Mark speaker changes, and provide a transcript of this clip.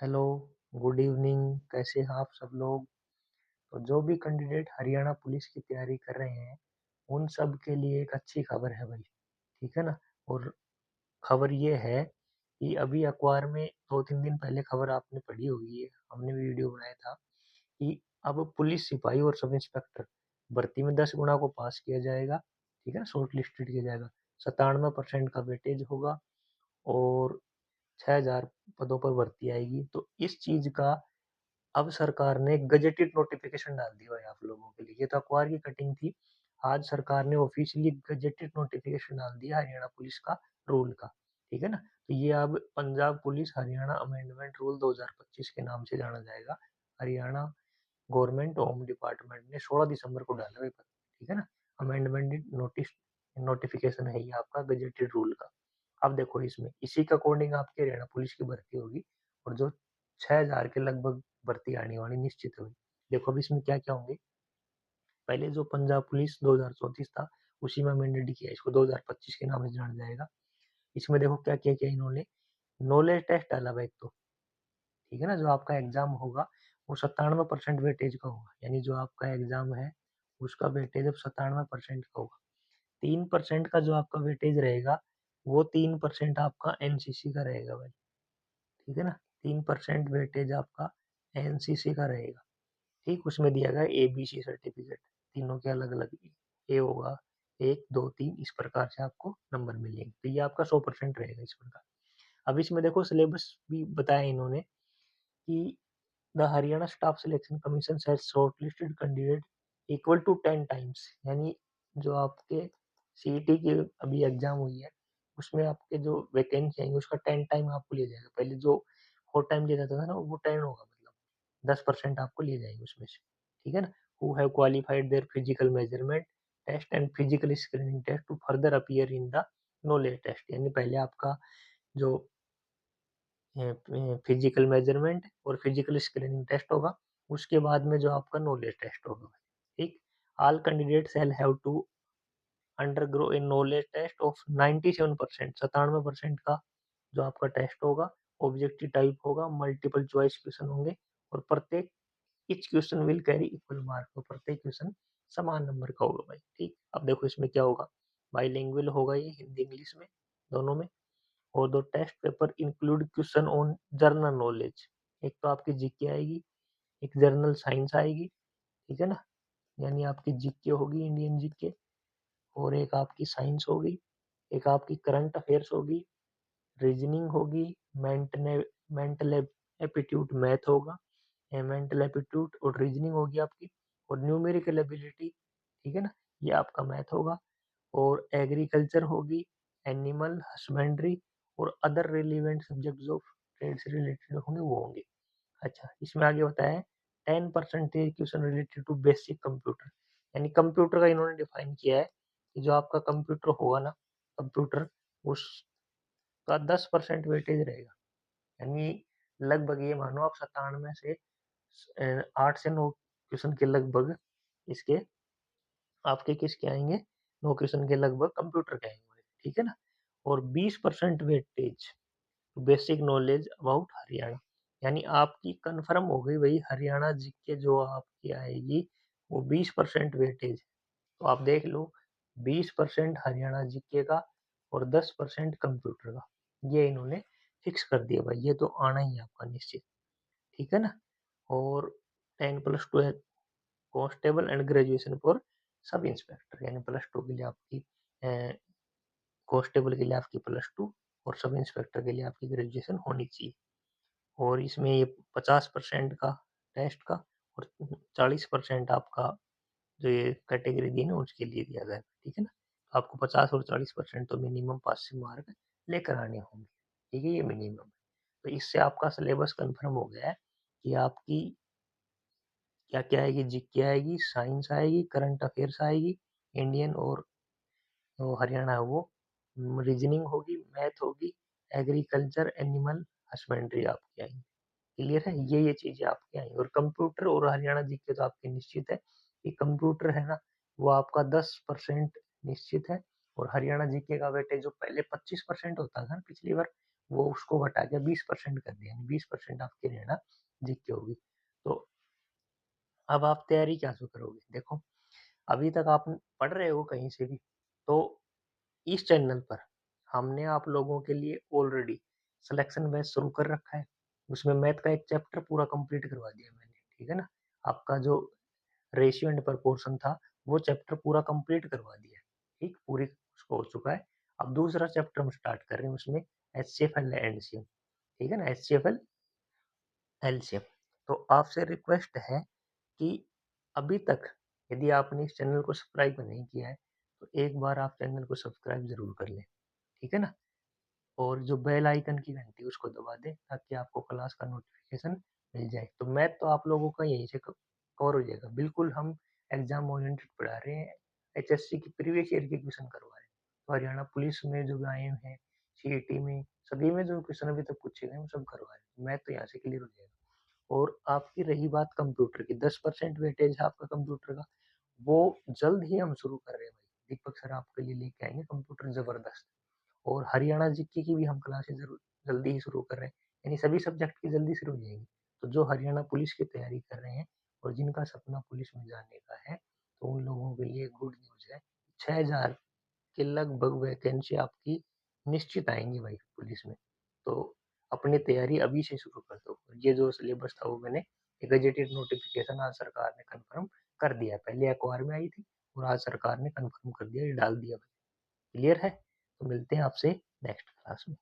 Speaker 1: Hello, good evening. कैसे हैं आप सब लोग? तो जो भी कैंडिडेट हरियाणा पुलिस की तैयारी कर रहे हैं, उन सब के लिए एक अच्छी खबर है भाई, ठीक है ना? और खबर ये है कि अभी अखबार में 2-3 दिन पहले खबर आपने पढ़ी होगी, हमने भी वीडियो बनाया था कि अब पुलिस सिपाही और सब इंस्पेक्टर भर्ती में 10 गुणा को पास किया जाएगा, ठीक है ना? शॉर्ट लिस्टेड किया जाएगा। 97% का वेटेज होगा और 6000 पदों पर भर्ती आएगी। तो इस चीज का अब सरकार ने गजेटेड नोटिफिकेशन डाल दिया है आप लोगों के लिए। ये तो अखबार की कटिंग थी। आज सरकार ने ऑफिशियली गजेटेड नोटिफिकेशन डाल दिया हरियाणा पुलिस का रूल का, ठीक है ना? तो ये अब Punjab police Haryana amendment rule 2025 के नाम से जाना जाएगा। हरियाणा गवर्नमेंट होम डिपार्टमेंट ने 16 दिसंबर को डाला है पेपर, ठीक है ना? अमेंडमेंट नोटिस नोटिफिकेशन है ये आपका गजेटेड रूल का। अब देखो इसमें इसी के अकॉर्डिंग आपकी हरियाणा पुलिस की भर्ती होगी और जो 6000 के लगभग भर्ती आने वाली निश्चित है। देखो अब इसमें क्या क्या होंगे। पहले जो पंजाब पुलिस 2034 था, उसी में अमेंडेड किया, इसको 2025 के नाम से जाना जाएगा। इसमें देखो क्या क्या किया इन्होंने। नॉलेज टेस्ट डाला हुआ एक तो, ठीक है ना? जो आपका एग्जाम होगा वो 97% वेटेज का होगा, यानी जो आपका एग्जाम है उसका वेटेज अब 97% का होगा। 3% का जो आपका वेटेज रहेगा, वो 3% आपका एनसीसी का रहेगा भाई, ठीक है ना? 3% वेटेज आपका एनसीसी का रहेगा। ठीक, उसमें दिया गया एबीसी सर्टिफिकेट, तीनों के अलग अलग ए होगा, 1 2 3 इस प्रकार से आपको नंबर मिलेंगे। तो ये आपका 100% रहेगा इस प्रकार। अब इसमें देखो सिलेबस भी बताया इन्होंने कि the Haryana staff selection commission set shortlisted candidate equal to 10 times, यानी जो आपके सीईटी की अभी एग्जाम हुई है उसमें आपके जो वैकेंसी आएंगे उसका 10 टाइम आपको लिया जाएगा। पहले जो 4 टाइम लिया जाता था ना, वो 10 होगा, मतलब 10% आपको लिए जाएंगे उसमें से, ठीक है ना? Who have qualified their physical measurement test and physical screening test to further appear in the knowledge test, यानी पहले आपका जो फिजिकल मेजरमेंट और फिजिकल स्क्रीनिंग टेस्ट होगा, उसके बाद में जो आपका नॉलेज टेस्ट होगा, ठीक? All candidate shall have to undergo a knowledge test of 97%, 97% का जो आपका टेस्ट होगा, ऑब्जेक्टिव टाइप होगा, मल्टीपल चॉइस क्वेश्चन होंगे और प्रत्येक each question will carry equal mark, तो प्रत्येक क्वेश्चन समान नंबर का होगा भाई, ठीक? अब देखो इसमें क्या होगा। बाईलिंगुअल होगा ये, हिंदी इंग्लिश में दोनों में। और दो test paper include question on general knowledge, एक तो आपकी जीके आएगी, एक जर्नल साइंस आएगी, ठीक है ना? यानी आपकी जीके होगी, इंडियन जीके, और एक आपकी साइंस होगी, एक आपकी करंट अफेयर्स होगी, रीजनिंग होगी, मेंटल मेंटल एप्टीट्यूड मैथ होगा, मेंटल एप्टीट्यूड और रीजनिंग होगी आपकी, और न्यूमेरिकल एबिलिटी, ठीक है ना? ये आपका मैथ होगा, और एग्रीकल्चर होगी, एनिमल हस्बेंड्री और other relevant subjects of trade से रिलेटेड होंगे वो होंगे। अच्छा, इसमें आगे बताया है 10% question related to basic computer, यानी कंप्यूटर का इन्होंने डिफाइन किया है कि जो आपका कंप्यूटर होगा ना, कंप्यूटर, उसका 10% वेटेज रहेगा। यानी लगभग ये मानो आप 97 से 8 से 9 क्वेश्चन के लगभग इसके आपके किसके आएंगे, 9 क्वेश्चन के लगभग कंप्यूटर के आएंगे, ठीक है ना? और 20% weightage basic knowledge about Haryana, यानी आपकी कंफर्म हो गई भाई हरियाणा जीके जो आपकी आएगी वो 20% वेटेज। तो आप देख लो, 20% हरियाणा जीके का और 10% कंप्यूटर का, ये इन्होंने फिक्स कर दिया भाई, ये तो आना ही है आपका निश्चित, ठीक है ना? और 10+2 है constable and graduation for sub inspector, यानी +2 के लिए आपकी कांस्टेबल के लिए आपकी +2 और सब इंस्पेक्टर के लिए आपकी ग्रेजुएशन होनी चाहिए। और इसमें ये 50% का टेस्ट का और 40% आपका जो ये कैटेगरी दी है ना उसके लिए दिया गया है, ठीक है ना? तो आपको 50 और 40% तो मिनिमम पासिंग मार्क लेकर आने होंगे, ठीक है? ये मिनिमम है। तो इससे आपका सिलेबस कंफर्म हो गया है कि आपकी क्या क्या आएगी, जीके आएगी, साइंस आएगी, करंट अफेयर्स आएगी, इंडियन और जो हरियाणा है वो, रीजनिंग होगी, मैथ होगी, एग्रीकल्चर, एनिमल हस्बेंड्री आपकी आएगी। क्लियर है? ये चीजें आपके आएंगी। और कंप्यूटर और हरियाणा जीके तो आपके निश्चित है कि कंप्यूटर है ना, वो आपका 10% निश्चित है। और हरियाणा जीके का वेटेज जो पहले 25% होता था ना पिछली बार, वो उसको घटा के 20% कर दिया, यानी 20% आपकी हरियाणा जीके होगी। तो अब आप तैयारी कैसे करोगे? देखो, अभी तक आप पढ़ रहे हो कहीं से भी, तो इस चैनल पर हमने आप लोगों के लिए ऑलरेडी सिलेक्शन बैच शुरू कर रखा है। उसमें मैथ का एक चैप्टर पूरा कंप्लीट करवा दिया मैंने, ठीक है ना? आपका जो रेशियो एंड प्रोपोर्शन था, वो चैप्टर पूरा कंप्लीट करवा दिया है, ठीक? पूरी उसको हो चुका है। अब दूसरा चैप्टर हम स्टार्ट कर रहे हैं उसमें एचसीएफ एंड एलसीएम, ठीक है ना? HCF LCM. तो आपसे रिक्वेस्ट है कि अभी तक यदि आपने इस चैनल को सब्सक्राइब नहीं किया है, तो एक बार आप चैनल को सब्सक्राइब ज़रूर कर लें, ठीक है ना? और जो बेल आइकन की घंटी उसको दबा दें ताकि आपको क्लास का नोटिफिकेशन मिल जाए। तो मैथ तो आप लोगों का यहीं से कवर हो जाएगा। बिल्कुल हम एग्जाम ओरिएंटेड पढ़ा रहे हैं, एचएससी की प्रीवियस ईयर के क्वेश्चन करवा रहे हैं। तो हरियाणा पुलिस में जो भी आए हैं, सीईटी में, सभी में जो क्वेश्चन अभी तक पूछे गए वो सब करवा रहे हैं। मैथ तो यहाँ से क्लियर हो जाएगा। और आपकी रही बात कंप्यूटर की, 10% वेटेज है आपका कंप्यूटर का, वो जल्द ही हम शुरू कर रहे हैं भाई। दीपक सर आपके लिए लेके आएंगे कंप्यूटर जबरदस्त। और हरियाणा जीके की भी हम क्लासेस जल्दी ही शुरू कर रहे हैं, यानी सभी सब्जेक्ट की जल्दी शुरू हो जाएंगी। तो जो हरियाणा पुलिस की तैयारी कर रहे हैं और जिनका सपना पुलिस में जाने का है, तो उन लोगों के लिए गुड न्यूज़ है। 6000 के लगभग वैकेंसी आपकी निश्चित आएंगी भाई पुलिस में। तो अपनी तैयारी अभी से शुरू कर दो। ये जो सिलेबस था वो मैंने गजेटेड नोटिफिकेशन आज सरकार ने कंफर्म कर दिया है। पहले अखबार में आई थी और आज सरकार ने कंफर्म कर दिया, ये डाल दिया। क्लियर है? तो मिलते हैं आपसे नेक्स्ट क्लास में।